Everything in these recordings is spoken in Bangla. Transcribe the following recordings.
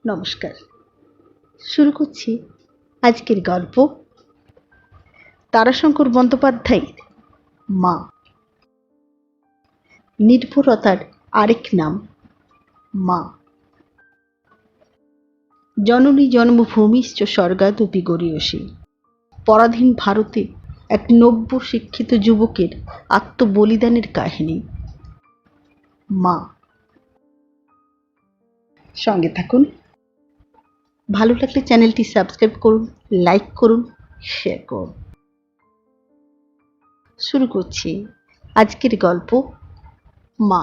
নমস্কার। শুরু করছি আজকের গল্প তারাশঙ্কর বন্দ্যোপাধ্যায়ের মা। নির্ভরতার আরেক নাম মা। জননী জন্মভূমিশ্চ স্বর্গাদপি গরীয়সী। পরাধীন ভারতে এক নব্য শিক্ষিত যুবকের আত্মবলিদানের কাহিনী। মা। সঙ্গে থাকুন। ভালো লাগলে চ্যানেলটি সাবস্ক্রাইব করুন, লাইক করুন, শেয়ার করুন। শুরু করছি আজকের গল্প মা।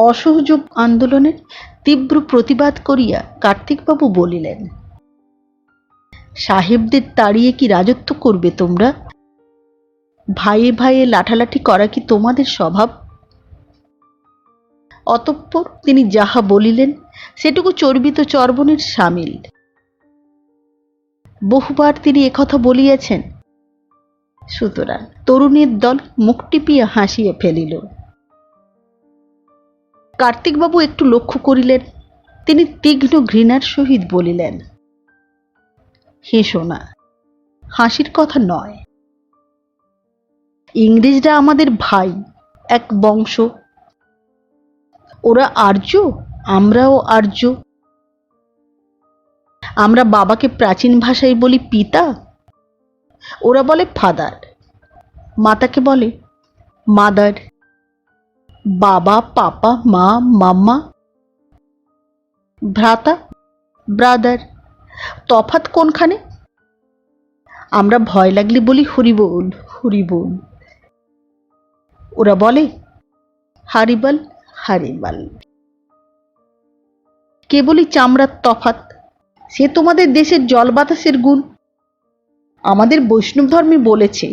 অসহযোগ আন্দোলনের তীব্র প্রতিবাদ করিয়া কার্তিকবাবু বলিলেন, সাহেবদের তাড়িয়ে কি রাজত্ব করবে তোমরা? ভাইয়ে ভাইয়ে লাঠালাঠি করা কি তোমাদের স্বভাব? অতঃপর তিনি যাহা বলিলেন সেটুকু চর্বিত চর্বণের সামিল। বহুবার তিনি একথা বলিয়াছেন। সুতরাং তরুণীর দল মুখ টিপিয়া হাসিয়া ফেলিল। কার্তিকবাবু একটু লক্ষ্য করিলেন, তিনি তীক্ষ্ণ ঘৃণার সহিত বলিলেন, হেসো না, হাসির কথা নয়। ইংরেজরা আমাদের ভাই, এক বংশ। ওরা আর্য, আমরাও আর্য। আমরা বাবাকে প্রাচীন ভাষায় বলি পিতা, ওরা বলে ফাদার। মাতাকে বলে মাদার। বাবা, পাপা, মা, মাম্মা। ভ্রাতা, ব্রাদার। তফাৎ কোনখানে? আমরা ভয় লাগলে বলি হরিবোল, হরিবোল। ওরা বলে হারিবাল, হারিবাল। কেবলই চামড়ার তফাৎ, সে তোমাদের দেশের জল বাতাসের গুণ। আমাদের বৈষ্ণব ধর্মে বলেছে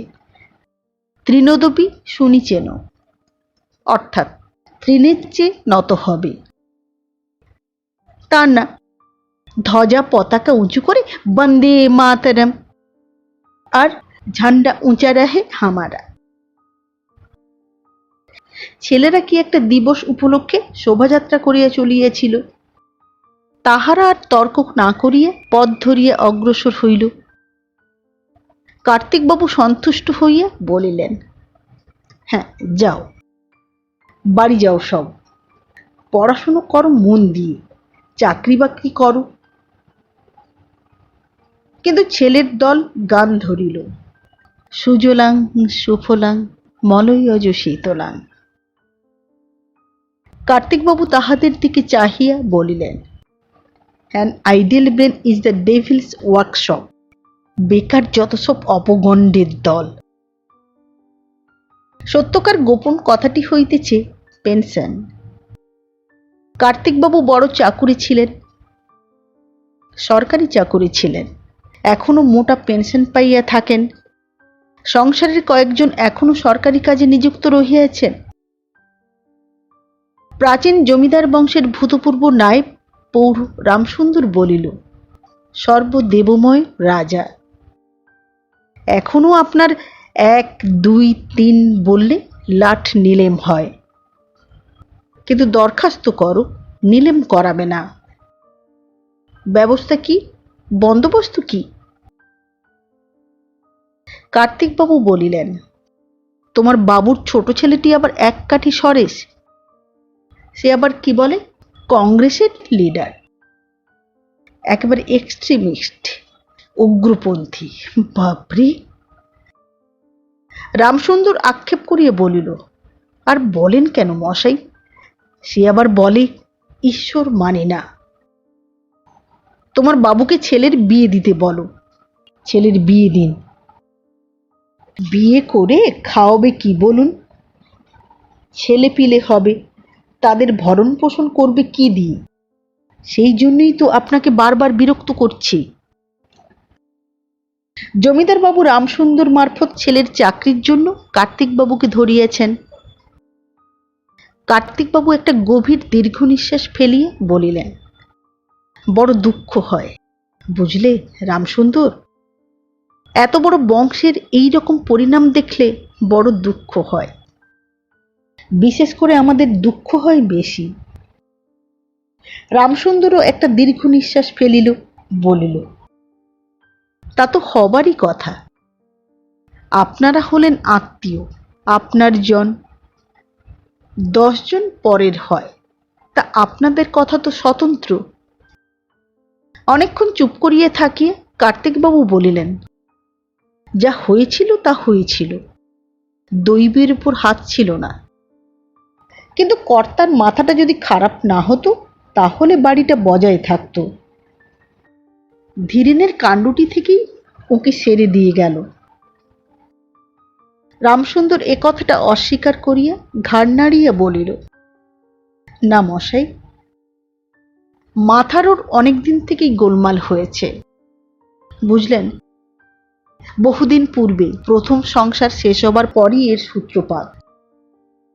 তৃণোদপি শুনিচেন, অর্থাৎ তৃণের চেয়ে নত হবে। তা না, ধ্বজা পতাকা উঁচু করে বন্দে মাতরম, আর ঝান্ডা উঁচা রাহে হামারা। ছেলেরা কি একটা দিবস উপলক্ষে শোভাযাত্রা করিয়া চলিয়াছিল, তাহারা আর তর্ক না করিয়া পথ ধরিয়া অগ্রসর হইল। কার্তিকবাবু সন্তুষ্ট হইয়া বলিলেন, হ্যাঁ যাও, বাড়ি যাও সব। পড়াশুনো করো মন দিয়ে, চাকরি বাকরি করো। কিন্তু ছেলের দল গান ধরিল, সুজলাং সুফলাং মলয়জ শীতলাং। কার্তিকবাবু তাহাদের দিকে চাহিয়া বলিলেন, an ideal brain is the Devil's workshop. বেকার যত সব অপগণ্ডের দল। সত্যকার গোপন কথাটি হইতেছে পেনশন। কার্তিকবাবু বড় চাকুরি ছিলেন, সরকারি চাকুরি ছিলেন, এখনো মোটা পেনশন পাইয়া থাকেন। সংসারের কয়েকজন এখনো সরকারি কাজে নিযুক্ত রহিয়াছেন। প্রাচীন জমিদার বংশের ভূতপূর্ব নায়েব পৌর রামসুন্দর বলিল, সর্বদেবময় রাজা। এখনো আপনার 1, 2, 3 বললে লাঠ নিলেম হয়, কিন্তু দরখাস্ত করো, নিলেম করাবে না। ব্যবস্থা কি, বন্দোবস্ত কি? কার্তিকবাবু বলিলেন, তোমার বাবুর ছোট ছেলেটি আবার এক কাঠি সরেশ। সে আবার কি বলে, কংগ্রেসের লিডার, একেবারে এক্সট্রিমিস্ট, উগ্রপন্থী। বাপরে! রামসুন্দর আক্ষেপ করিয়া বলিল, আর বলেন কেন মশাই? সে আবার বলে ঈশ্বর মানে না। তোমার বাবুকে ছেলের বিয়ে দিতে বলো, ছেলের বিয়ে দিন। বিয়ে করে খাওয়াবে কি বলুন? ছেলে পিলে হবে, তাদের ভরণ পোষণ করবে কি দিয়ে? সেই জন্যই তো আপনাকে বারবার বিরক্ত করছি। জমিদার বাবু রামসুন্দর মারফত ছেলের চাকরির জন্য কার্তিকবাবুকে ধরিয়েছেন। কার্তিকবাবু একটা গভীর দীর্ঘ নিঃশ্বাস ফেলিয়ে বলিলেন, বড় দুঃখ হয় বুঝলে রামসুন্দর, এত বড় বংশের এই রকম পরিণাম দেখলে বড় দুঃখ হয়। বিশেষ করে আমাদের দুঃখ হয় বেশি। রামসুন্দরও একটা দীর্ঘ নিঃশ্বাস ফেলিল, বলিল, তা তো হবারই কথা। আপনারা হলেন আত্মীয়, আপনার জন 10 জন পরের হয়, তা আপনাদের কথা তো স্বতন্ত্র। অনেকক্ষণ চুপ করিয়ে থাকিয়ে কার্তিকবাবু বলিলেন, যা হয়েছিল তা হয়েছিল, দৈবের উপর হাত ছিল না। কিন্তু কর্তার মাথাটা যদি খারাপ না হতো তাহলে বাড়িটা বজায় থাকতো। ধীরেনের কাণ্ডটি থেকেই ওকে সেরে দিয়ে গেল। রামসুন্দর এ কথাটা অস্বীকার করিয়া ঘাড় নাড়িয়া বলিল, না মশাই, মাথার ওর অনেকদিন থেকেই গোলমাল হয়েছে, বুঝলেন। বহুদিন পূর্বে প্রথম সংসার শেষ হবার পরই এর সূত্রপাত।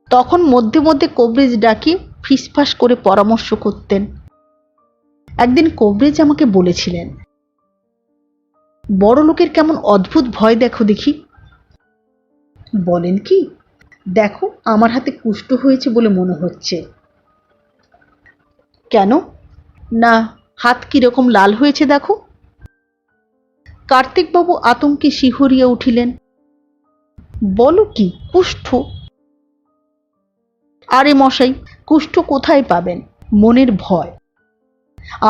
তখন মধ্যে মধ্যে কবরেজ ডাকিয়ে ফিসফাস করে পরামর্শ করতেন। একদিন কবরেজ আমাকে বলেছিলেন, বড় লোকের কেমন অদ্ভুত ভয় দেখো দেখি। বলেন কি? দেখো, আমার হাতে কুষ্ঠ হয়েছে বলে মনে হচ্ছে। কেন? না, হাত কিরকম লাল হয়েছে দেখো। কার্তিকবাবু আতঙ্কে শিহরিয়া উঠিলেন। বলো কি, কুষ্ঠ? আরে মশাই, কুষ্ঠ কোথায় পাবেন? মনের ভয়।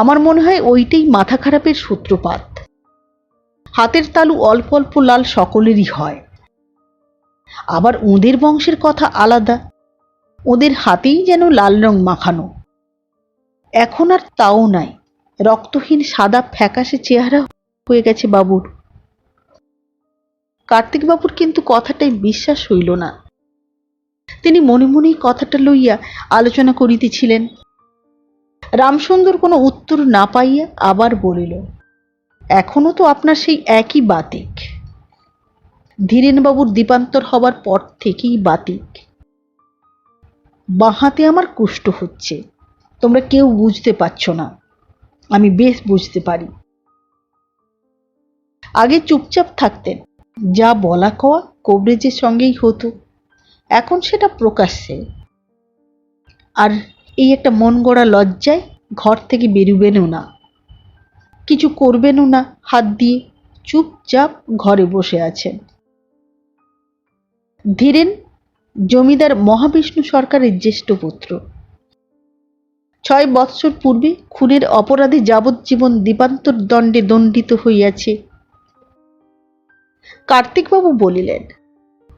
আমার মনে হয় ওইটাই মাথা খারাপের সূত্রপাত। হাতের তালু অল্প অল্প লাল সকলেরই হয়। আবার ওদের বংশের কথা আলাদা, ওদের হাতেই যেন লাল রং মাখানো। এখন আর তাও নাই, রক্তহীন সাদা ফ্যাকাশে চেহারা হয়ে গেছে বাবুর। কার্তিকবাবুর কিন্তু কথাটাই বিশ্বাস হইল না। তিনি মনে মনেই কথাটা লইয়া আলোচনা করিতেছিলেন। রামসুন্দর কোনো উত্তর না পাইয়া আবার বলিল, এখনো তো আপনার সেই একই বাতিক। ধীরেনবাবুর দীপান্তর হবার পর থেকেই বাতিক। বাঁ হাতে আমার কুষ্ঠ হচ্ছে, তোমরা কেউ বুঝতে পারছো না, আমি বেশ বুঝতে পারি। আগে চুপচাপ থাকতেন, যা বলা কওয়া কবরেজের সঙ্গেই হতো, এখন সেটা প্রকাশ্যে। আর এই একটা মন গড়া লজ্জায় ঘর থেকে বেরুবেনও না, কিছু করবেনও না হাত দিয়ে, চুপচাপ ঘরে বসে আছেন। ধীরেন জমিদার মহাবিষ্ণু সরকারের জ্যেষ্ঠ পুত্র। 6 বৎসর পূর্বে খুনের অপরাধে যাবজ্জীবন দ্বীপান্তর দণ্ডে দণ্ডিত হইয়াছে। কার্তিকবাবু বলিলেন,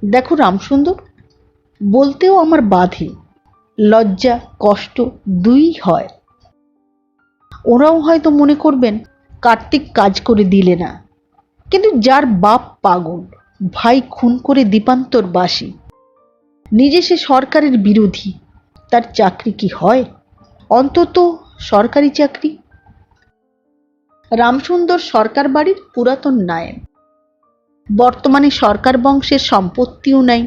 দেখো রামসুন্দর, বলতেও আমার বাধে, লজ্জা কষ্ট দুই হয়। ওরাও হয়তো মনে করবেন কার্তিক কাজ করে দিলে না, কিন্তু যার বাপ পাগল, ভাই খুন করে দ্বীপান্তর বাসী, নিজে সে সরকারের বিরোধী, তার চাকরি কি হয়? অন্তত সরকারি চাকরি। রামসুন্দর সরকার বাড়ির পুরাতন নায়েব, বর্তমানে সরকার বংশের সম্পত্তিও নাই।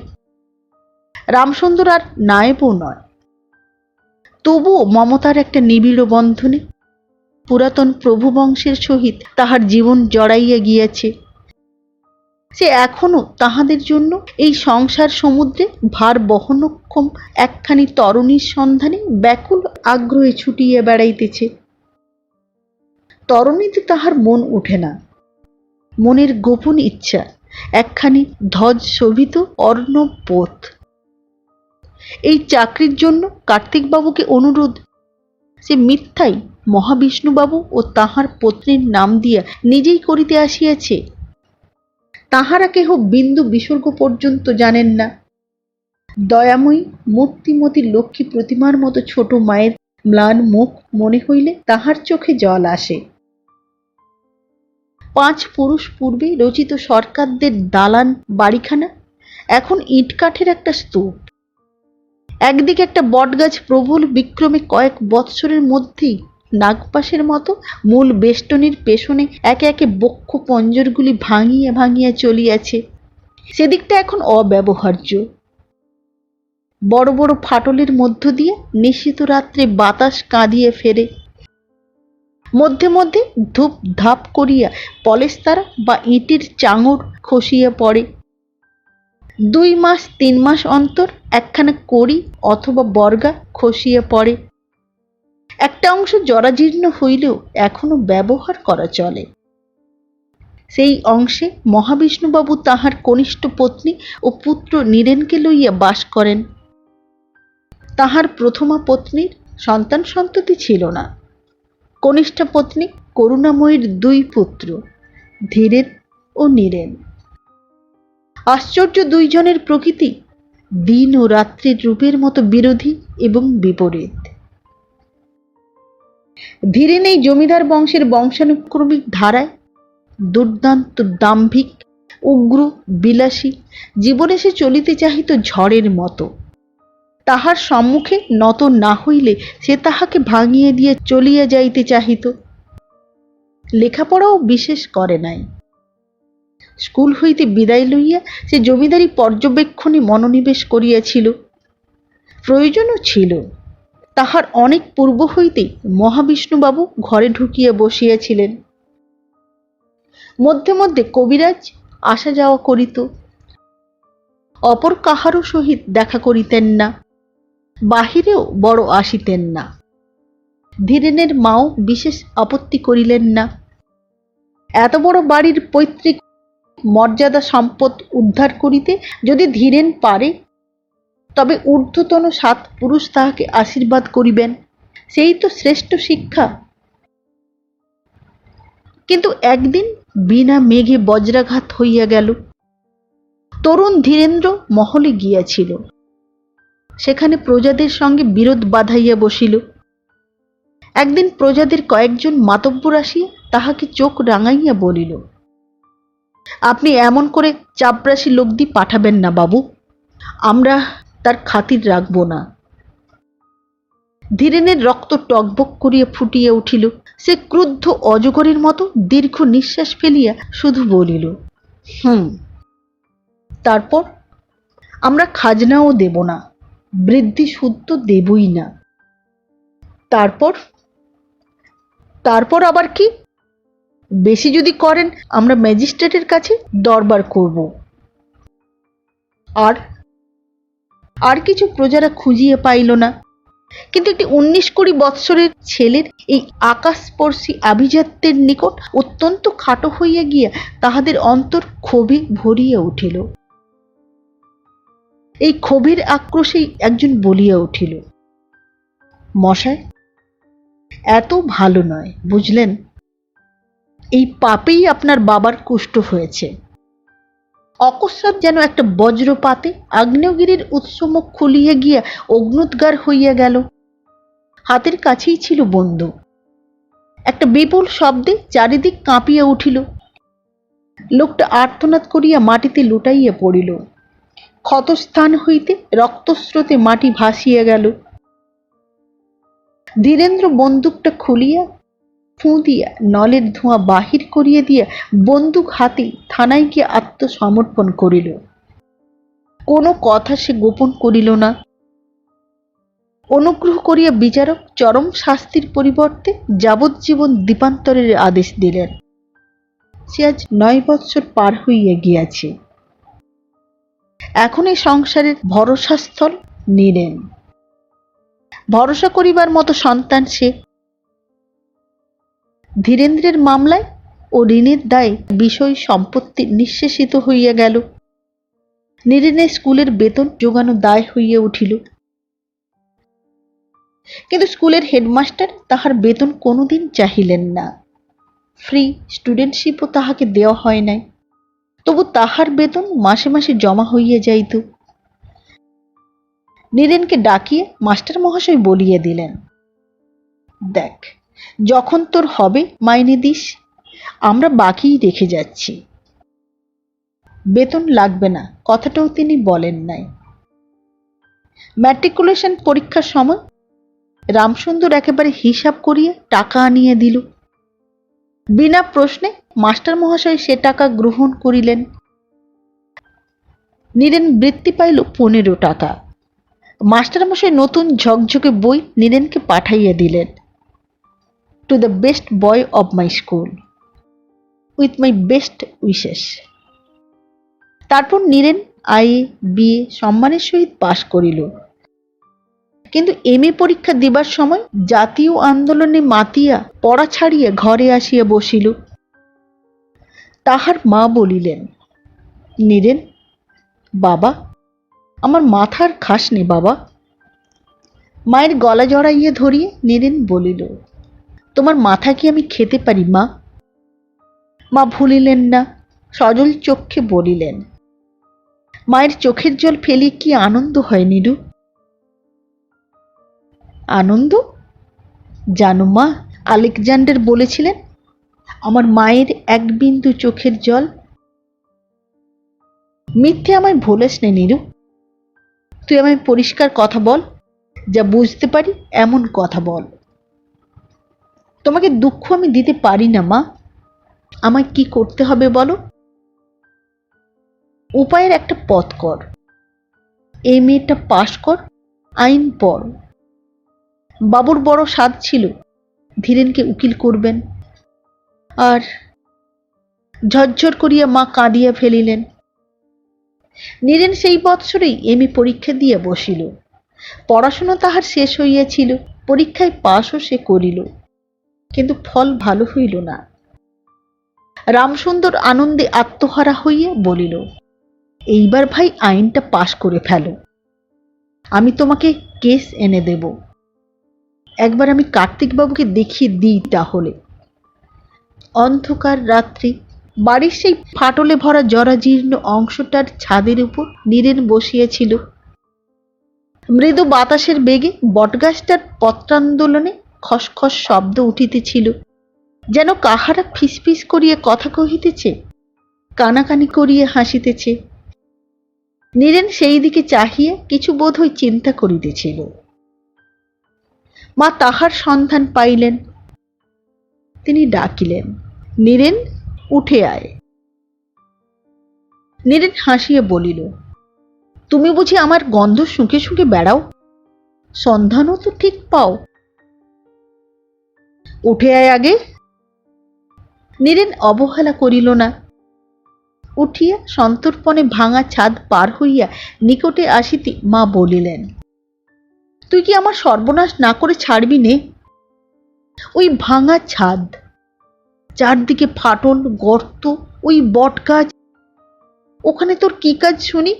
রামসুন্দর আর নায়েবও নয়, তবুও মমতার একটা নিবিড় বন্ধনে পুরাতন প্রভু বংশের সহিত তাহার জীবন জড়াইয়া গিয়াছে। সে এখনো তাহাদের জন্য এই সংসার সমুদ্রে ভার বহনক্ষম একখানি তরণীর সন্ধানে ব্যাকুল আগ্রহে ছুটিয়া বেড়াইতেছে। তরণীতে তাহার মন ওঠে না, মনের গোপন ইচ্ছা একখানি ধ্বজ শোভিত অর্ণব পথ। এই চাকরির জন্য কার্তিকবাবুকে অনুরোধ সে মিথ্যাই মহাবিষ্ণুবাবু ও তাহার পত্নীর নাম দিয়া নিজেই করিতে আসিয়াছে। তাহারা কেহ বিন্দু বিসর্গ পর্যন্ত জানেন না। দয়াময়ী মূর্তিমতী লক্ষ্মী প্রতিমার মতো ছোট মায়ের ম্লান মুখ মনে হইলে তাহার চোখে জল আসে। 5 পুরুষ পূর্বে রচিত সরকারদের দালান বাড়িখানা এখন ইট কাঠের একটা স্তূপ। একদিকে একটা বটগাছ প্রবল বিক্রমে কয়েক বৎসরের মধ্যেই নাগপাশের মতো মূল বেষ্টনীর পেছনে একে একে বক্ষ পঞ্জরগুলি ভাঙিয়া ভাঙিয়া চলিয়াছে। সেদিকটা এখন অব্যবহার্য। বড় বড় ফাটলের মধ্য দিয়ে নিশীথ রাত্রে বাতাস কাঁদিয়ে ফেরে। মধ্যে মধ্যে ধূপ ধাপ করিয়া পলেস্তারা বা ইটের চাঙড় খসিয়া পড়ে। 2 মাস 3 মাস অন্তর একখানা কড়ি অথবা বর্গা খসিয়া পড়ে। একটা অংশ জরাজীর্ণ হইলেও এখনো ব্যবহার করা চলে। সেই অংশে মহাবিষ্ণুবাবু তাহার কনিষ্ঠ পত্নী ও পুত্র নীরেনকে লইয়া বাস করেন। তাহার প্রথমা পত্নীর সন্তান সন্ততি ছিল না। কনিষ্ঠা পত্নী করুণাময়ীর 2 পুত্র, ধীরেন ও নীরেন। আশ্চর্য 2 জনের প্রকৃতি দিন ও রাত্রির রূপের মতো বিরোধী এবং বিপরীত। ধীরেন এই জমিদার বংশের বংশানুক্রমিক ধারায় দুর্দান্ত দাম্ভিক, উগ্র, বিলাসী জীবনে সে চলিতে চাহিত ঝড়ের মতো। তাহার সম্মুখে নত না হইলে সে তাহাকে ভাঙিয়ে দিয়ে চলিয়া যাইতে চাহিত। লেখাপড়াও বিশেষ করে নাই। স্কুল হইতে বিদায় লইয়া সে জমিদারি পর্যবেক্ষণে মনোনিবেশ করিয়াছিল। প্রয়োজনও ছিল। তাহার অনেক পূর্ব হইতেই মহাবিষ্ণুবাবু ঘরে ঢুকিয়া বসিয়াছিলেন। মধ্যে মধ্যে কবিরাজ আসা যাওয়া করিত। অপর কাহারও সহিত দেখা করিতেন না, বাহিরেও বড় আসিতেন না। ধীরেনের মাও বিশেষ আপত্তি করিলেন না। এত বড় বাড়ির পৈতৃক মর্যাদা সম্পদ উদ্ধার করিতে যদি ধীরেন পারে, তবে ঊর্ধ্বতন 7 পুরুষ তাহাকে আশীর্বাদ করিবেন, সেই তো শ্রেষ্ঠ শিক্ষা। কিন্তু একদিন বিনা মেঘে বজ্রাঘাত হইয়া গেল। তরুণ ধীরেন্দ্র মহলে গিয়াছিল। সেখানে প্রজাদের সঙ্গে বিরোধ বাঁধাইয়া বসিল। একদিন প্রজাদের কয়েকজন মাতব্বর আসিয়া তাহাকে চোখ রাঙাইয়া বলিল, আপনি এমন করে চাপরাশি লোকদি পাঠাবেন না বাবু, আমরা তার খাতির রাখব না। ধীরেনের রক্ত টকবক করিয়া ফুটিয়া উঠিল। সে ক্রুদ্ধ অজগরের মতো দীর্ঘ নিঃশ্বাস ফেলিয়া শুধু বলিল, তারপর আমরা খাজনাও দেব না, বৃদ্ধি সুদ তো দেবই না। তারপর তারপর আবার কি? বেশি যদি করেন আমরা ম্যাজিস্ট্রেটের কাছে দরবার করব। আর কিছু প্রজারা খুঁজিয়ে পাইল না। কিন্তু একটি 19-20 বৎসরের ছেলের এই আকাশস্পর্শী আভিজাত্যের নিকট অত্যন্ত খাটো হইয়া গিয়া তাহাদের অন্তর ক্ষোভে ভরিয়া উঠিল। এই ক্ষোভের আক্রোশেই একজন বলিয়া উঠিল, মশাই, এত ভালো নয়, বুঝলেন? এই পাপেই আপনার বাবার কুষ্ঠ হয়েছে। অকস্মাৎ যেন একটা বজ্রপাতে আগ্নেয়গিরির উৎসমুখ খুলিয়া গিয়া অগ্নুদ্গার হইয়া গেল। হাতের কাছেই ছিল বন্দুক। একটা বিপুল শব্দে চারিদিক কাঁপিয়া উঠিল। লোকটা আর্তনাদ করিয়া মাটিতে লুটাইয়া পড়িল। ক্ষতস্থান হইতে রক্তস্রোতে মাটি ভাসিয়া গেল। ধীরেন্দ্র বন্দুকটা খুলিয়া ফুঁ দিয়া নলের ধোঁয়া বাহির করিয়া দিয়া বন্দুক হাতে থানায় গিয়া আত্মসমর্পণ করিল। কোনো কথা সে গোপন করিল না। অনুগ্রহ করিয়া বিচারক চরম শাস্তির পরিবর্তে যাবজ্জীবন দ্বীপান্তরের আদেশ দিলেন। সে আজ 9 বৎসর পার হইয়া গিয়াছে। এখন এই সংসারের ভরসাস্থল নীরেন। ভরসা করিবার মতো সন্তান সে। ধীরেন্দ্রের মামলায় ও ঋণের দায়ে বিষয় সম্পত্তি নিঃশেষিত হইয়া গেল। নীরেনের স্কুলের বেতন জোগানো দায় হইয়া উঠিল। কিন্তু স্কুলের হেডমাস্টার তাহার বেতন কোনোদিন চাহিলেন না। ফ্রি স্টুডেন্টশিপও তাহাকে দেওয়া হয় নাই। তবু তাহার বেতন মাসে মাসে জমা হইয়া যাইত। নীরেনকে ডাকিয়ে মাস্টার মহাশয় বলিয়া দিলেন, দেখ, যখন তোর হবে মাইনে দিস, আমরা বাকিই রেখে যাচ্ছি। বেতন লাগবে না কথাটাও তিনি বলেন নাই। ম্যাট্রিকুলেশন পরীক্ষার সময় রামসুন্দর একেবারে হিসাব করিয়া টাকা আনিয়া দিল। বিনা প্রশ্নে মাস্টার মহাশয় সে টাকা গ্রহণ করিলেন। নীরেন বৃত্তি পাইল 15 টাকা। মাস্টার মশাই নতুন ঝকঝকে বই নীরেনকে পাঠাইয়া দিলেন। To the best boy of my school, with my best wishes. তারপর নীরেন আইএ বিএ সম্মানের সহিত পাশ করিল, কিন্তু এমএ পরীক্ষা দিবার সময় জাতীয় আন্দোলনে মাতিয়া পড়া ছাড়িয়া ঘরে আসিয়া বসিল। তাহার মা বলিলেন, নীরেন, বাবা, আমার মাথার খাস নে বাবা। মায়ের গলা জড়াইয়া ধরিয়ে নীরেন বলিল, তোমার মাথা কি আমি খেতে পারি মা? মা ভুলিলেন না, সজল চক্ষে বলিলেন, মায়ের চোখের জল ফেলিয়ে কি আনন্দ হয় নীরু? আনন্দ? জানো মা, আলেকজান্ডার বলেছিলেন, আমার মায়ের এক বিন্দু চোখের জল। মিথ্যে আমায় ভোলেস নে নীরু, তুই আমায় পরিষ্কার কথা বল, যা বুঝতে পারি এমন কথা বল। তোমাকে দুঃখ আমি দিতে পারি না মা, আমায় কি করতে হবে বলো? উপায়ের একটা পথ কর, এই মেয়েটা পাশ কর, আইন পড়। বাবুর বড় সাধ ছিল ধীরেনকে উকিল করবেন। আর ঝরঝর করিয়া মা কাঁদিয়া ফেলিলেন। নীরেন সেই বৎসরেই এমএ পরীক্ষা দিয়া বসিল। পড়াশুনো তাহার শেষ হইয়াছিল, পরীক্ষায় পাশও সে করিল, কিন্তু ফল ভালো হইল না। রামসুন্দর আনন্দে আত্মহারা হইয়া বলিল, এইবার ভাই আইনটা পাশ করে ফেলো, আমি তোমাকে কেস এনে দেব। একবার আমি কার্তিকবাবুকে দেখিয়ে দিই তাহলে। অন্ধকার রাত্রি, বাড়ির সেই ফাটলে ভরা জরাজীর্ণ অংশটার ছাদের উপর নীরেন বসিয়াছিল। মৃদু বাতাসের বেগে বটগাছটার পত্রান্দোলনে খসখস শব্দ উঠিতেছিল, যেন কাহারা ফিসফিস করিয়া কথা কহিতেছে, কানাকানি করিয়া হাসিতেছে। নীরেন সেই দিকে চাহিয়া কিছু বোধহয় চিন্তা করিতেছিল। মা তাহার সন্ধান পাইলেন। তিনি ডাকিলেন, নীরেন, উঠে আয়। নীরেন হাসিয়া বলিল, তুমি বুঝি আমার গন্ধ শুঁকে শুঁকে বেড়াও? সন্ধানও তো ঠিক পাও। উঠে আয় আগে। নীরেন অবহেলা করিল না। উঠিয়া সন্তর্পণে ভাঙা ছাদ পার হইয়া নিকটে আসিতে মা বলিলেন, তুই কি আমার সর্বনাশ না করে ছাড়বি নে? ওই ভাঙা ছাদ, চারদিকে ফাটল, গর্ত, ওই বট গাছ, ওখানে তোর কি কাজ শুনি?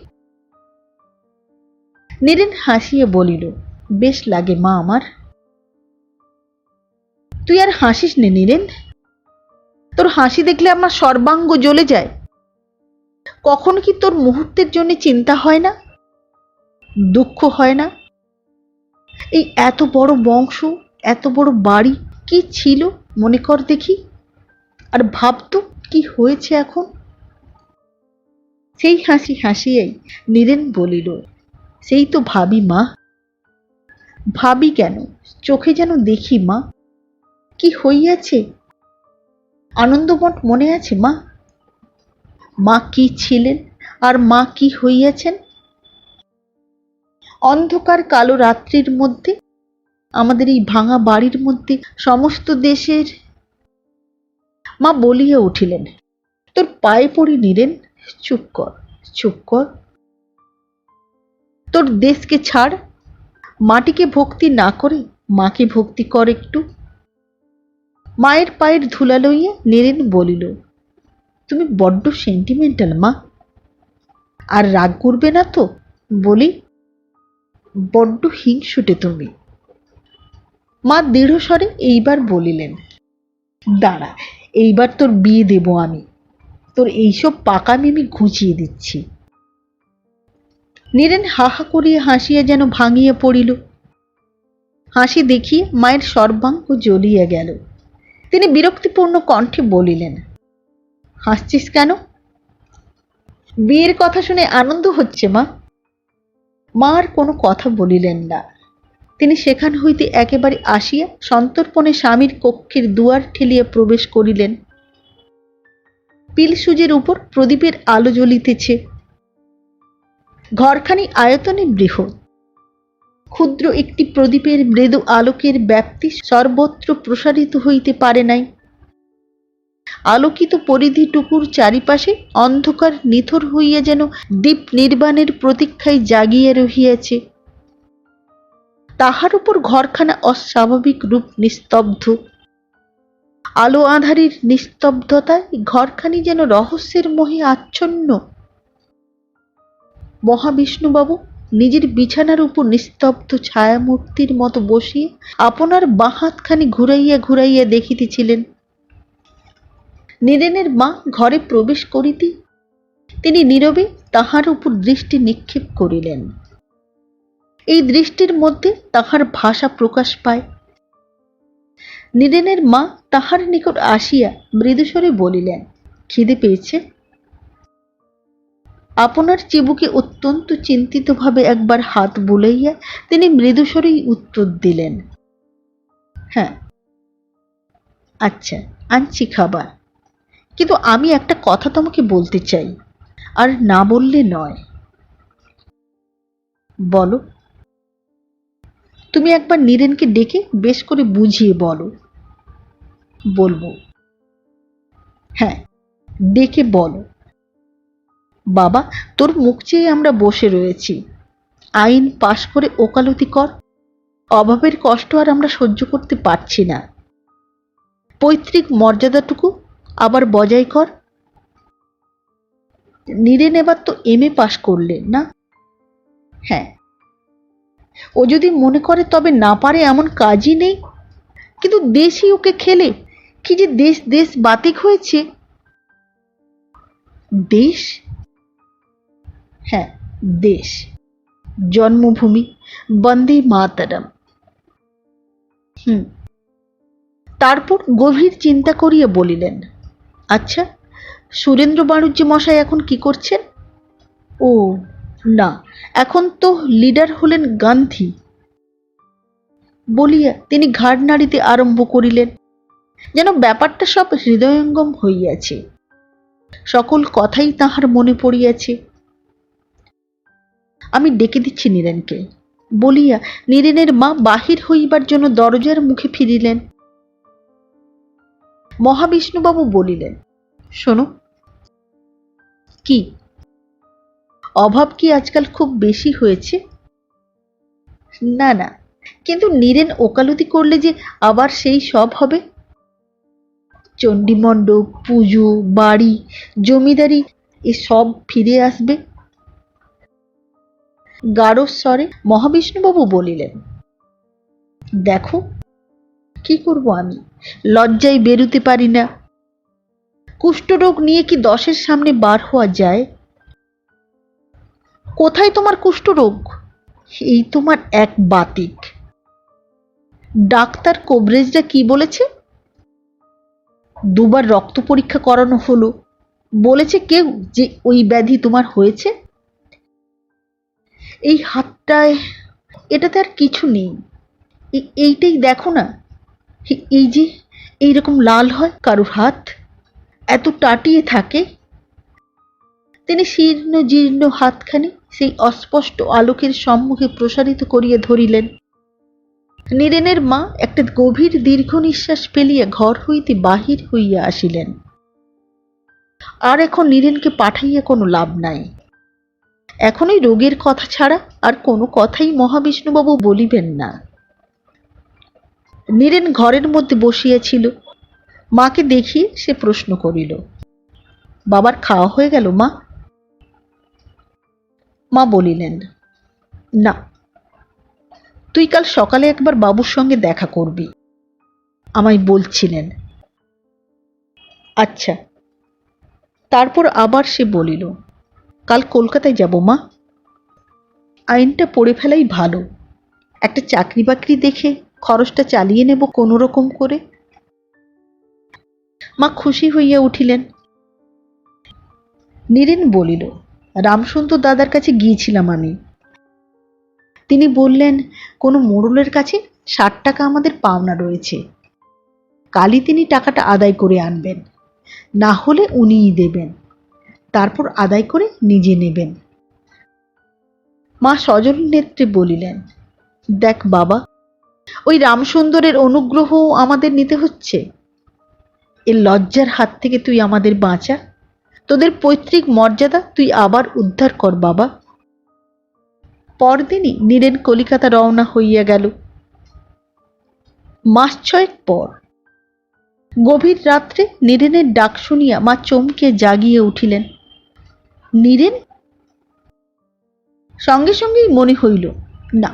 নীরেন হাসিয়া বলিল, বেশ লাগে মা আমার। তুই আর হাসিস নে নীরেন, তোর হাসি দেখলে আমার সর্বাঙ্গ জ্বলে যায়। কখন কি তোর মুহূর্তের জন্য চিন্তা হয় না, দুঃখ হয় না? এই এত বড় বংশ, এত বড় বাড়ি, কি ছিল মনে কর দেখি, আর ভাবতো কি হয়েছে এখন। সেই হাসি হাসিয়াই নীরেন বলিল, সেই তো ভাবি মা। ভাবি কেন, চোখে যেন দেখি মা, কি হইয়াছে। আনন্দমঠ মনে আছে মা? মা কি ছিলেন আর মা কি হইয়াছেন? অন্ধকার কালো রাত্রির মধ্যে, আমাদের এই ভাঙা বাড়ির মধ্যে সমস্ত দেশের। মা বলিয়া উঠিলেন, তোর পায়ে পড়ি নীরেন, চুপ কর, চুপ কর। তোর দেশকে ছাড়, মাটিকে ভক্তি না করে মাকে ভক্তি কর একটু। মায়ের পায়ের ধুলা লইয়া নীরেন বলিল, তুমি বড্ড সেন্টিমেন্টাল মা। আর রাগ করবে না তো বলি? বড্ড হিংসুটে তুমি। মা দৃঢ়স্বরে এইবার বলিলেন, দাঁড়া, এইবার তোর বিয়ে দেব আমি, তোর এইসব পাকামি আমি ঘুচিয়ে দিচ্ছি। নীরেন হা হা করিয়া হাসিয়া যেন ভাঙিয়া পড়িল। হাসি দেখিয়ে মায়ের সর্বাঙ্গ জ্বলিয়া গেল। তিনি বিরক্তিপূর্ণ কণ্ঠে বলিলেন, হাসছিস কেন? বিয়ের কথা শুনে আনন্দ হচ্ছে মা। মা আর কোনো কথা বলিলেন না। তিনি সেখান হইতে একেবারে আসিয়া সন্তর্পণে স্বামীর কক্ষের দুয়ার ঠেলিয়া প্রবেশ করিলেন। পিলসুজের উপর প্রদীপের আলো জ্বলিতেছে। ঘরখানি আয়তনে বৃহৎ। ক্ষুদ্র একটি প্রদীপের মৃদু আলোকের ব্যাপ্তি সর্বত্র প্রসারিত হইতে পারে নাই। আলোকিত পরিধিটুকুর চারিপাশে অন্ধকার নিথর হইয়া যেন দীপ নির্বাণের প্রতীক্ষায় জাগিয়া রহিয়াছে। তাহার উপর ঘরখানা অস্বাভাবিক রূপ নিস্তব্ধ। আলো আঁধারির নিস্তব্ধতায় ঘরখানি যেন রহস্যের মোহে আচ্ছন্ন। মহাবিষ্ণুবাবু নিজের বিছানার উপর নিস্তব্ধ ছায়ামূর্তির মতো বসিয়া আপনার বাঁ হাতখানি ঘুরাইয়া ঘুরাইয়া দেখিতেছিলেন। নীরেনের মা ঘরে প্রবেশ করিতেই তিনি নীরবে তাহার উপর দৃষ্টি নিক্ষেপ করিলেন। এই দৃষ্টির মধ্যে তাহার ভাষা প্রকাশ পায়। নীরেনের মা তাহার নিকট আসিয়া মৃদুস্বরে বলিলেন, খিদে পেয়েছে? আপনার চিবুকে অত্যন্ত চিন্তিতভাবে একবার হাত বুলাইয়া তিনি মৃদুস্বরেই উত্তর দিলেন, হ্যাঁ। আচ্ছা, আনছি খাবার, কিন্তু আমি একটা কথা তোমাকে বলতে চাই, আর না বললে নয়। বলো। তুমি একবার নীরেনকে ডেকে বেশ করে বুঝিয়ে বলো। বলবো। হ্যাঁ, ডেকে বলো। বাবা, তোর মুখ চেয়ে আমরা বসে রয়েছি, আইন পাশ করে ওকালতি কর। অভাবের কষ্ট আর আমরা সহ্য করতে পারছি না। পৈতৃক মর্যাদাটুকু আবার বজায় কর। নীরেন এবার তো এমএ পাশ করলেন না? হ্যাঁ। ও যদি মনে করে তবে না পারে এমন কাজই নেই, কিন্তু দেশই ওকে খেলে। কি যে দেশ দেশ বাতিক হয়েছে। দেশ? হ্যাঁ, দেশ, জন্মভূমি, বন্দে মাতরম। তারপর গভীর চিন্তা করিয়া বলিলেন, আচ্ছা, সুরেন্দ্র বাড়ুজ্যে মশাই এখন কি করছেন? ও না, এখন তো লিডার হলেন গান্ধী। বলিয়া তিনি ঘাড় নাড়িতে আরম্ভ করিলেন, যেন ব্যাপারটা সব হৃদয়ঙ্গম হইয়াছে, সকল কথাই তাহার মনে পড়িয়াছে। আমি ডেকে দিচ্ছি নীরেনকে, বলিয়া নীরেনের মা বাহির হইবার জন্য দরজার মুখে ফিরিলেন। মহাবিষ্ণুবাবু বলিলেন, শোনো। কি? অভাব কি আজকাল খুব বেশি হয়েছে? না না, কিন্তু নীরেন ওকালতি করলে যে আবার সেই সব হবে। চণ্ডীমণ্ডপ, পুজো, বাড়ি, জমিদারি এসব ফিরে আসবে। গাঢ় স্বরে মহাবিষ্ণুবাবু বলিলেন, দেখো, কি করব আমি, লজ্জায় বেরুতে পারি না। কুষ্ঠরোগ নিয়ে কি 10-এর সামনে বার হওয়া যায়? কোথায় তোমার কুষ্ঠরোগ? এই তোমার এক বাতিক। ডাক্তার কোবরেজরা কি বলেছে? 2বার রক্ত পরীক্ষা করানো হলো, বলেছে কেউ যে ওই ব্যাধি তোমার হয়েছে। এই হাতটায়, এটাতে আর কিছু নেই। এইটাই দেখো না, এই যে এইরকম লাল হয় কারুর হাত, এত টাটিয়ে থাকে। তিনি শীর্ণ জীর্ণ হাতখানি সেই অস্পষ্ট আলোকের সম্মুখে প্রসারিত করিয়া ধরিলেন। নীরেনের মা একটা গভীর দীর্ঘ নিঃশ্বাস ফেলিয়া ঘর হইতে বাহির হইয়া আসিলেন। আর এখন নীরেনকে পাঠাইয়া কোনো লাভ নাই। এখন ওই রোগের কথা ছাড়া আর কোনো কথাই মহাবিষ্ণুবাবু বলিবেন না। নীরেন ঘরের মধ্যে বসিয়াছিল। মাকে দেখিয়ে সে প্রশ্ন করিল, বাবার খাওয়া হয়ে গেল মা? মা বলিলেন, না, তুই কাল সকালে একবার বাবুর সঙ্গে দেখা করবি, আমায় বলছিলেন। আচ্ছা। তারপর আবার সে বলিল, কাল কলকাতায় যাব মা। আইনটা পড়ে ফেলাই ভালো, একটা চাকরি বাকরি দেখে খরচটা চালিয়ে নেব কোনো রকম করে। মা খুশি হইয়া উঠিলেন। নীরেন বলিল, রামসুন্দর দাদার কাছে গিয়েছিলাম আমি। তিনি বললেন, কোনো মোড়লের কাছে 60 টাকা আমাদের পাওনা রয়েছে, কালই তিনি টাকাটা আদায় করে আনবেন, না হলে উনিই দেবেন, তারপর আদায় করে নিজে নেবেন। মা সজল নেত্রে বলিলেন, দেখ বাবা, ওই রামসুন্দরের অনুগ্রহ আমাদের নিতে হচ্ছে। এই লজ্জার হাত থেকে তুই আমাদের বাঁচা, তোদের পৈতৃক মর্যাদা তুই আবার উদ্ধার কর বাবা। পরদিনই নীরেন কলিকাতা রওনা হইয়া গেল। মাস ছয়েক পর গভীর রাত্রে নীরেনের ডাক শুনিয়া মা চমকে জাগিয়ে উঠিলেন। নীরেন? সঙ্গে সঙ্গেই মনে হইল না,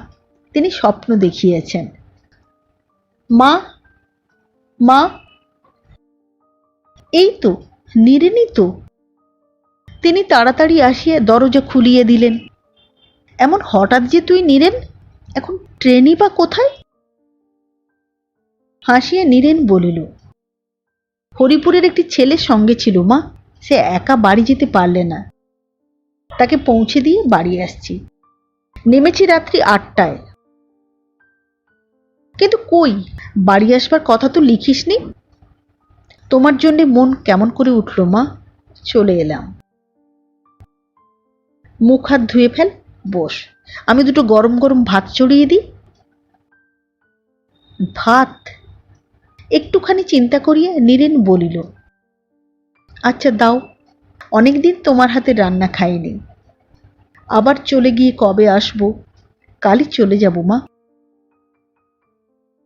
তিনি স্বপ্ন দেখিয়াছেন। মা, মা! এই তো নীরেনই তো। তিনি তাড়াতাড়ি আসিয়া দরজা খুলিয়ে দিলেন। এমন হঠাৎ যে তুই নীরেন? এখন ট্রেনই বা কোথায়? হাসিয়া নীরেন বলিল, হরিপুরের একটি ছেলের সঙ্গে ছিল মা, সে একা বাড়ি যেতে পারলে না, তাকে পৌঁছে দিয়ে বাড়ি আসছি। নেমেছি রাত্রি 8টায়। কিন্তু কই, বাড়ি আসবার কথা তো লিখিসনি। তোমার জন্যে মন কেমন করে উঠল মা, চলে এলাম। মুখ হাত ধুয়ে ফেল, বস, আমি দুটো গরম গরম ভাত চড়িয়ে দিই। ভাত? একটুখানি চিন্তা করিয়া নীরেন বলিল, আচ্ছা দাও, অনেকদিন তোমার হাতে রান্না খাইনি। আবার চলে গিয়ে কবে আসবো? কালই চলে যাব মা।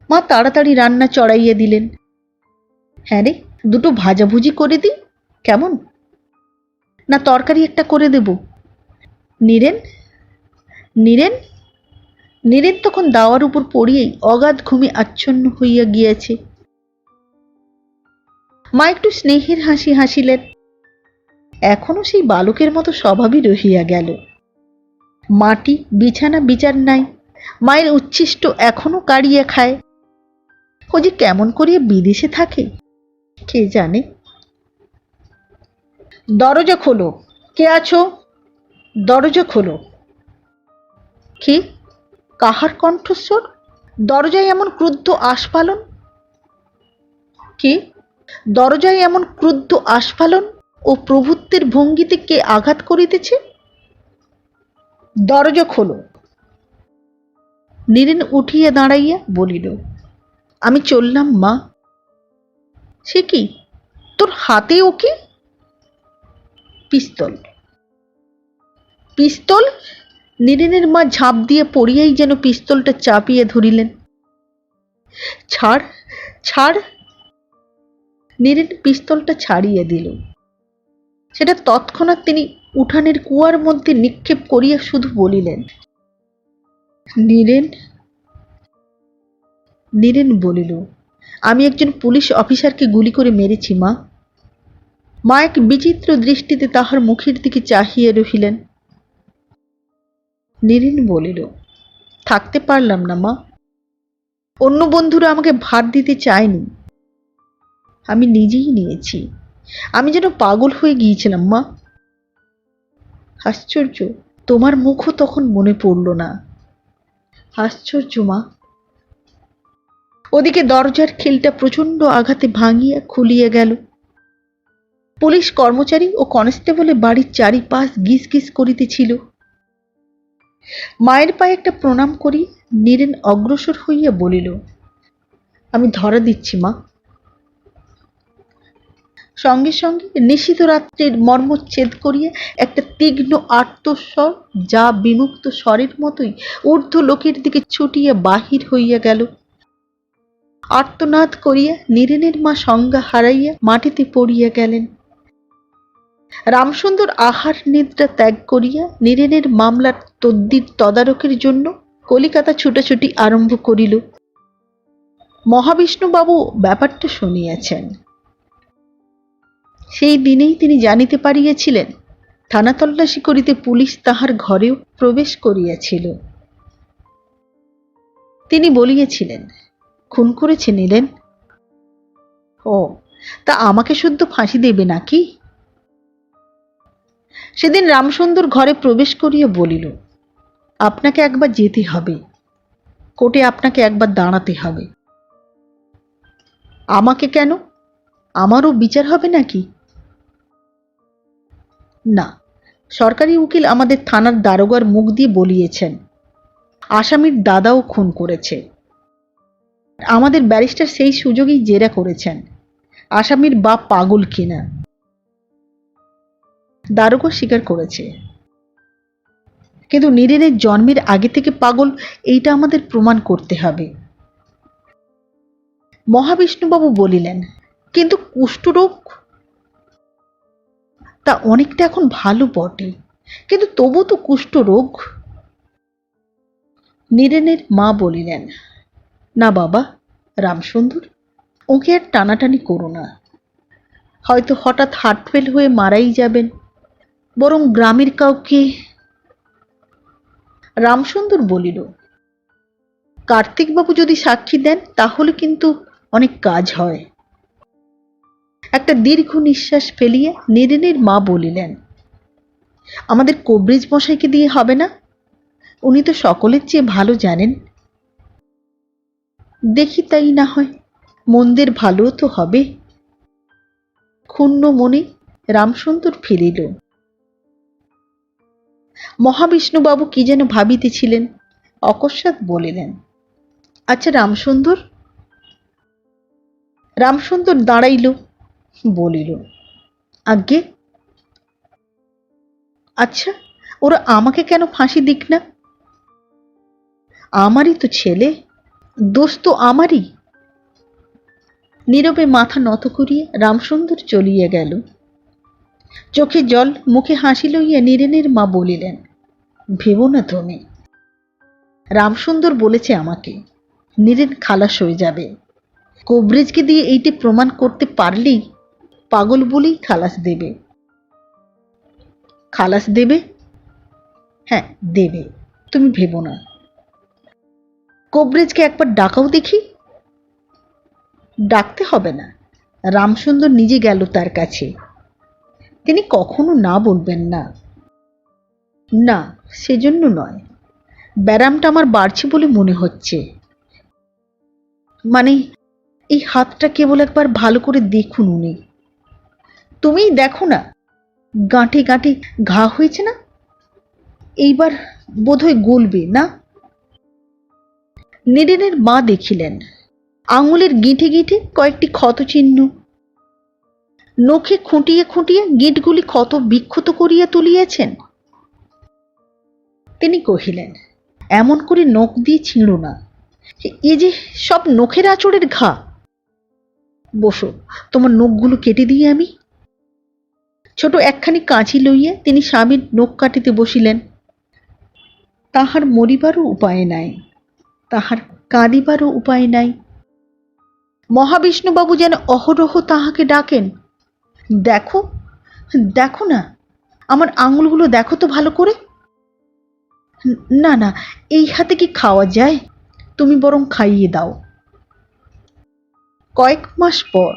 মা তাড়াতাড়ি রান্না চড়াইয়া দিলেন। হ্যাঁ রে, দুটো ভাজাভুজি করে দিই কেমন? না তরকারি একটা করে দেব? নীরেন, নীরেন! নীরেন তখন দাওয়ার উপর পড়িয়েই অগাধ ঘুমে আচ্ছন্ন হইয়া গিয়াছে। মা একটু স্নেহের হাসি হাসিলেন। এখনো সেই বালকের মতো স্বভাবই রহিয়া গেল। মাটি বিছানা বিচার নাই, মায়ের উচ্ছিষ্ট এখনো কাড়িয়া খায়। ও যে কেমন করিয়া বিদেশে থাকে কে জানে। দরজা খোলো, কে আছো? দরজা খোলো। কে? কাহার কণ্ঠস্বর? দরজায় এমন ক্রুদ্ধ আস্ফালন? কে? দরজায় এমন ক্রুদ্ধ আস্ফালন ও প্রভুত্বের ভঙ্গিতে কে আঘাত করিতেছে? দরজা খোলো। নীরেন উঠিয়া দাঁড়াইয়া বলিল, আমি চললাম মা। সে কি, তোর হাতে ও কি? পিস্তল। পিস্তল? নীরেনের মা ঝাঁপ দিয়ে পড়িয়াই যেন পিস্তলটা চাপিয়ে ধরিলেন। ছাড়, ছাড়! নীরেন পিস্তলটা ছাড়িয়ে দিল। সেটা তৎক্ষণাৎ তিনি উঠানের কুয়ার মধ্যে নিক্ষেপ করিয়া শুধু বলিলেন, নীরেন। নীরেন বলিল, আমি একজন পুলিশ অফিসারকে গুলি করে মেরেছি মা। মা এক বিচিত্র দৃষ্টিতে তাহার মুখের দিকে চাহিয়া রহিলেন। নীরেন বলিল, থাকতে পারলাম না মা। অন্য বন্ধুরা আমাকে ভার দিতে চায়নি, আমি নিজেই নিয়েছি। আমি যেন পাগল হয়ে গিয়েছিলাম মা। আশ্চর্য, তোমার মুখও তখন মনে পড়ল না। আশ্চর্য মা। ওদিকে দরজার খিলটা প্রচণ্ড আঘাতে ভাঙিয়া খুলিয়া গেল। পুলিশ কর্মচারী ও কনস্টেবলে বাড়ির চারিপাশ গিস গিস করিতেছিল। মায়ের পায়ে একটা প্রণাম করি নীরেন অগ্রসর হইয়া বলিল, আমি ধরা দিচ্ছি মা। সঙ্গে সঙ্গে নিশীথ রাত্রির মর্মচ্ছেদ করিয়া একটা তীক্ষ্ণ আর্তস্বর, যা বিমুক্ত স্বরের মতোই ঊর্ধ্ব লোকের দিকে ছুটিয়া বাহির হইয়া গেল। আর্তনাদ করিয়া নীরেনের মা সংজ্ঞা হারাইয়া মাটিতে পড়িয়া গেলেন। রামসুন্দর আহার নিদ্রা ত্যাগ করিয়া নীরেনের মামলার তদ্বির তদারকের জন্য কলিকাতা ছুটাছুটি আরম্ভ করিল। মহাবিষ্ণুবাবু ব্যাপারটা শুনিয়াছেন। সেই দিনেই তিনি জানিতে পারিয়াছিলেন থানা তল্লাশি করিতে পুলিশ তাহার ঘরেও প্রবেশ করিয়াছিল। তিনি বলিয়াছিলেন, খুন করেছে নীরেন? ও, তা আমাকে শুদ্ধ ফাঁসি দেবে নাকি? সেদিন রামসুন্দর ঘরে প্রবেশ করিয়া বলিল, আপনাকে একবার যেতে হবে, কোর্টে আপনাকে একবার দাঁড়াতে হবে। আমাকে কেন? আমারও বিচার হবে নাকি? না, সরকারি উকিল আমাদের থানার দারোগার মুখ দিয়ে বলিয়েছেন আসামির দাদাও খুন করেছে। আমাদের ব্যারিস্টার সেই সুযোগেই জেরা করেছেন। আসামির বাপ পাগল কিনা। দারোগা স্বীকার করেছে, কিন্তু নীরেনের জন্মের আগে থেকে পাগল এইটা আমাদের প্রমাণ করতে হবে। মহাবিষ্ণুবাবু বলিলেন, কিন্তু কুষ্ঠরোগ তা অনেকটা এখন ভালো বটে, কিন্তু তবু তো কুষ্ঠরোগ। নীরেনের মা বলিলেন, না বাবা রামসুন্দর, ওকে আর টানাটানি করো না, হয়তো হঠাৎ হার্ট ফেল হয়ে মারাই যাবেন, বরং গ্রামের কাউকে। রামসুন্দর বলিল, কার্তিকবাবু যদি সাক্ষী দেন তাহলে কিন্তু অনেক কাজ হয়। একটা দীর্ঘ নিঃশ্বাস ফেলিয়ে নীরেনের মা বলিলেন, আমাদের কবরেজ মশাইকে দিয়ে হবে না? উনি তো সকলের চেয়ে ভালো জানেন। দেখি তাই না হয়, মন্দের ভালো তো হবে। ক্ষুণ্ণ মনে রামসুন্দর ফিরিল। মহাবিষ্ণুবাবু কি যেন ভাবিতেছিলেন, অকস্মাৎ বলিলেন, আচ্ছা রামসুন্দর। রামসুন্দর দাঁড়াইল, বলিল, আজ্ঞে। আচ্ছা, ওরা আমাকে কেন ফাঁসি দিক না? আমারই তো ছেলে, দোষ তো আমারই। নীরবে মাথা নত করিয়া রামসুন্দর চলিয়া গেল। চোখে জল, মুখে হাসি লইয়া নীরেনের মা বলিলেন, ভেবো না তুমি, রামসুন্দর বলেছে আমাকে, নীরেন খালাস হয়ে যাবে। কবরেজকে দিয়ে এইটি প্রমাণ করতে পারলেই পাগল বলেই খালাস দেবে। খালাস দেবে? হ্যাঁ দেবে, তুমি ভেবো না। কবরেজকে একবার ডাকাও দেখি। ডাকতে হবে না, রামসুন্দর নিজে গেল তার কাছে। তিনি কখনো না বলবেন না। না, সেজন্য নয়, ব্যারামটা আমার বাড়ছে বলে মনে হচ্ছে। মানে এই হাতটা কেবল একবার ভালো করে দেখুন উনি। তুমিই দেখো না, গাঁটে গাঁটে ঘা হয়েছে না? এইবার বোধহয় গলবে না? নীরেনের মা দেখিলেন আঙুলের গিঁঠে গিঁঠে কয়েকটি ক্ষতচিহ্ন। নখে খুঁটিয়ে খুঁটিয়ে গিঁটগুলি ক্ষত বিক্ষত করিয়া তুলিয়াছেন। তিনি কহিলেন, এমন করে নখ দিয়ে ছিঁড়ো না, এ যে সব নখের আঁচড়ের ঘা। বসো, তোমার নখগুলো কেটে দিয়ে আমি। ছোট একখানি কাঁচি লইয়া তিনি স্বামীর নখ কাটিতে বসিলেন। তাহার মরিবারও উপায় নাই, তাহার কাঁদিবারও উপায় নাই। মহাবিষ্ণুবাবু যেন অহরহ তাহাকে ডাকেন, দেখো দেখো না, আমার আঙুলগুলো দেখো তো ভালো করে। না না, এই হাতে কি খাওয়া যায়? তুমি বরং খাইয়ে দাও। কয়েক মাস পর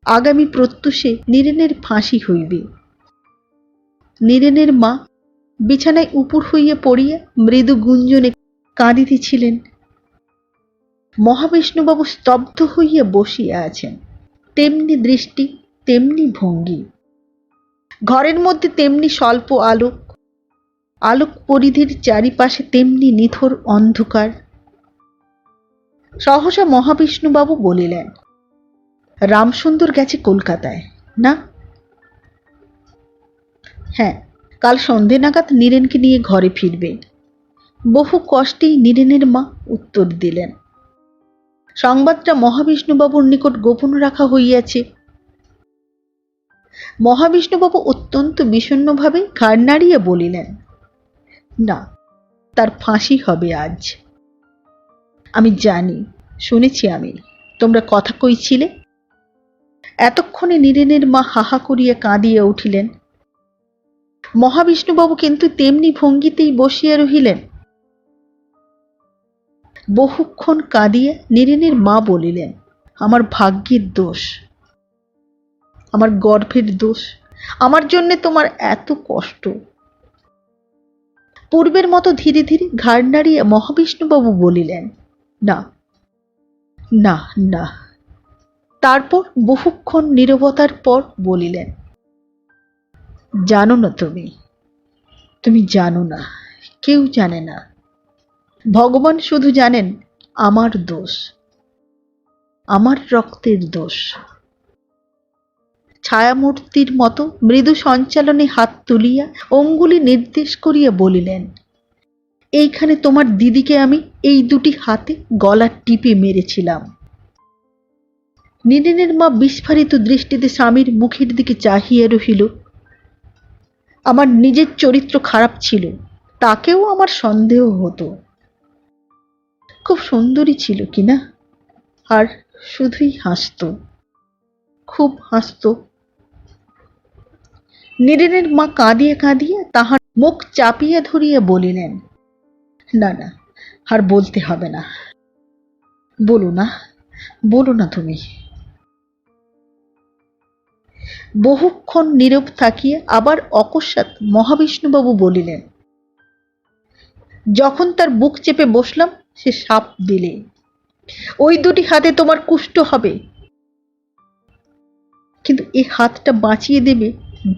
আগামী প্রত্যুষে নীরেনের ফাঁসি হইবে। নীরেনের মা বিছানায় উপুর হইয়া পড়িয়া মৃদু গুঞ্জনে কাঁদিতেছিলেন। মহাবিষ্ণুবাবু স্তব্ধ হইয়া বসিয়া আছেন, তেমনি দৃষ্টি তেমনি ভঙ্গি। ঘরের মধ্যে তেমনি স্বল্প আলোক, আলোক পরিধির চারিপাশে তেমনি নিথর অন্ধকার। সহসা মহাবিষ্ণুবাবু বলিলেন, রামসুন্দর গেছে কলকাতায় না? হ্যাঁ, কাল সন্ধে নাগাদ নীরেনকে নিয়ে ঘরে ফিরবে। বহু কষ্টেই নীরেনের মা উত্তর দিলেন। সংবাদটা মহাবিষ্ণুবাবুর নিকট গোপন রাখা হইয়াছে। মহাবিষ্ণুবাবু অত্যন্ত বিষণ্ণভাবে ঘাড় নাড়িয়া বলিলেন, না, তার ফাঁসি হবে আজ। আমি জানি, শুনেছি আমি, তোমরা কথা কইছিলে। এতক্ষণে নীরেনের মা হাহা করিয়া কাঁদিয়া উঠিলেন। মহাবিষ্ণুবাবু কিন্তু তেমনি ভঙ্গিতেই বসিয়া রহিলেন। বহুক্ষণ কাঁদিয়া নীরেনের মা বলিলেন, আমার ভাগ্যের দোষ, আমার গর্ভের দোষ, আমার জন্যে তোমার এত কষ্ট। পূর্বের মতো ধীরে ধীরে ঘাড় নাড়িয়া মহাবিষ্ণুবাবু বলিলেন, না না না। তারপর বহুক্ষণ নীরবতার পর বলিলেন, জানো না তুমি, তুমি জানো না, কেউ জানে না, ভগবান শুধু জানেন আমার দোষ। আমার রক্তের দোষ। ছায়ামূর্তির মতো মৃদু সঞ্চালনে হাত তুলিয়া অঙ্গুলি নির্দেশ করিয়া বলিলেন, এইখানে তোমার দিদিকে আমি এই দুটি হাতে গলা টিপে মেরেছিলাম। নীরেনের মা বিস্ফারিত দৃষ্টিতে স্বামীর মুখের দিকে চাহিয়া রহিল। আমার নিজের চরিত্র খারাপ ছিল, তাকেও আমার সন্দেহ হতো। খুব সুন্দরী ছিল কিনা, আর শুধুই হাসত, খুব হাসত। নীরেনের মা কাঁদিয়া কাঁদিয়া তাহার মুখ চাপিয়া ধরিয়া বলিলেন, না না, আর বলতে হবে না, বলো না, বলো না তুমি। বহুক্ষণ নীরব থাকিয়া আবার অকস্মাৎ মহাবিষ্ণুবাবু বলিলেন, যখন তার বুক চেপে বসলাম সে সাপ দিলে, ওই দুটি হাতে তোমার কুষ্ঠ হবে, কিন্তু এই হাতটা বাঁচিয়ে দেবে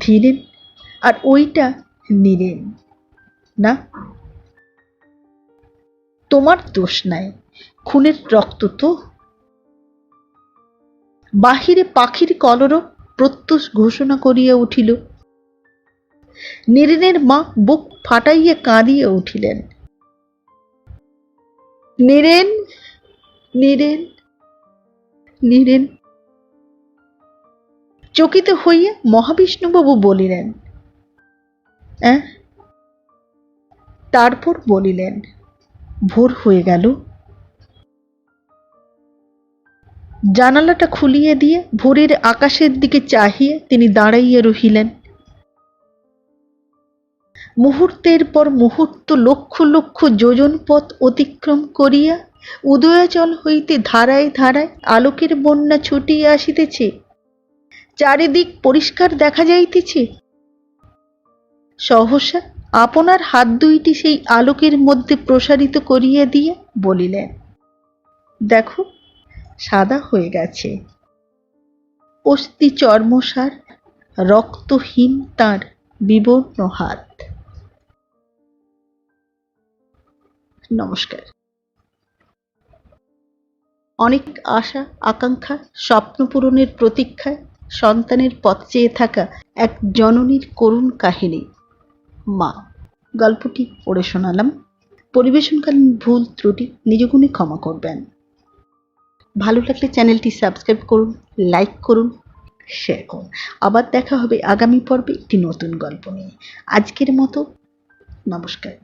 ধীরেন, আর ওইটা নীরেন। না, তোমার দোষ নাই, খুনের রক্ত তো। বাহিরে পাখির কলরব প্রত্যুষ ঘোষণা করিয়া উঠিল। নীরেনের মা বুক ফাটাইয়া কাঁদিয়া উঠিলেন, নীরেন, নীরেন, নীরেন। চকিত হইয়া মহাবিষ্ণুবাবু বলিলেন, অ্যাঁ? তারপর বলিলেন, ভোর হয়ে গেল। জানালাটা খুলিয়া দিয়ে ভোরের আকাশের দিকে চাহিয়া তিনি দাঁড়াইয়া রহিলেন। মুহূর্তের পর মুহূর্ত লক্ষ লক্ষ যোজন পথ অতিক্রম করিয়া উদয়াচল হইতে ধারায় ধারায় আলোকের বন্যা ছুটিয়া আসিতেছে। চারিদিক পরিষ্কার দেখা যাইতেছে। সহসা আপনার হাত দুইটি সেই আলোকের মধ্যে প্রসারিত করিয়া দিয়া বলিলেন, দেখো, সাদা হয়ে গেছে। অস্থি চর্মসার, রক্তহীন তার বিবর্ণ হাত। নমস্কার। অনেক আশা আকাঙ্ক্ষা স্বপ্ন পূরণের প্রতীক্ষায় সন্তানের পথ চেয়ে থাকা এক জননীর করুণ কাহিনী মা। গল্পটি পড়ে শোনালাম। পরিবেশনকালীন ভুল ত্রুটি নিজ গুণে ক্ষমা করবেন। ভালো লাগলে চ্যানেলটি সাবস্ক্রাইব করুন, লাইক করুন, শেয়ার করুন। আবার দেখা হবে আগামী পর্বে একটি নতুন গল্প নিয়ে। আজকের মতো নমস্কার।